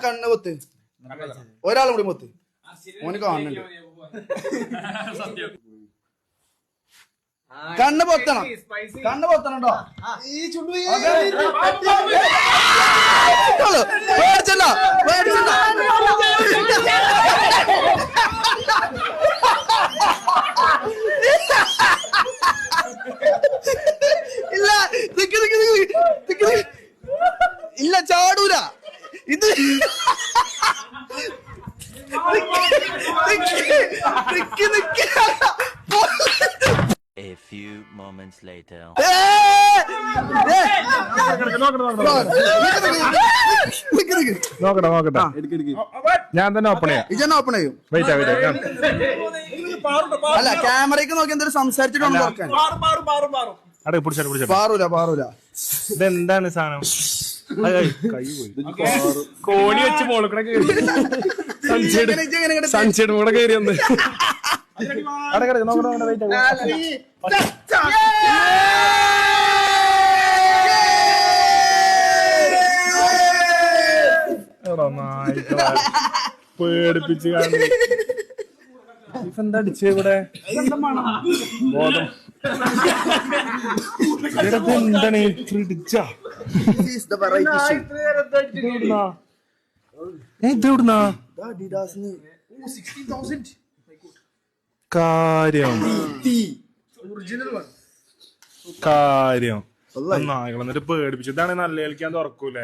കണ്ണ് പൊത്ത്, ഒരാളും കൂടി പൊത്ത്, ഓന് കാണുന്നുണ്ട്. കണ്ണ് പൊത്തണം, കണ്ണ് പൊത്തണോ? ഈ ചുണ്ടു പേടിച്ചല്ല, പേടിച്ചല്ല. ഇല്ല, ഇല്ല, ചാടൂല ഇത്. A few moments later. നോക്കട്ടെ ഞാൻ തന്നെ ഓപ്പൺ ചെയ്യാം. ഇജന്നെ ഓപ്പൺ ചെയ്യും. അല്ല, ക്യാമറയ്ക്ക് നോക്കി എന്തൊരു സംസാരിച്ചിട്ടാണ് തുറക്കാൻ. പാറൂല. ഇതെന്താണ് സാധനം? കൈ പോയി. കോണി വെച്ച് മോളെ സൺഷെയ്ഡ് കൂടെ കയറി വന്ന് പേടിപ്പിച്ച് കാണുന്നു. ഇതെന്താ അടിച്ചേ ഇവിടെ? ബോധം എന്താണ് ഇതെവിടുന്നാ? കാര്യം നായകൾ എന്നിട്ട് പേടിപ്പിച്ചു. ഇതാണ് നല്ല കളിക്കാൻ തുറക്കൂലേ?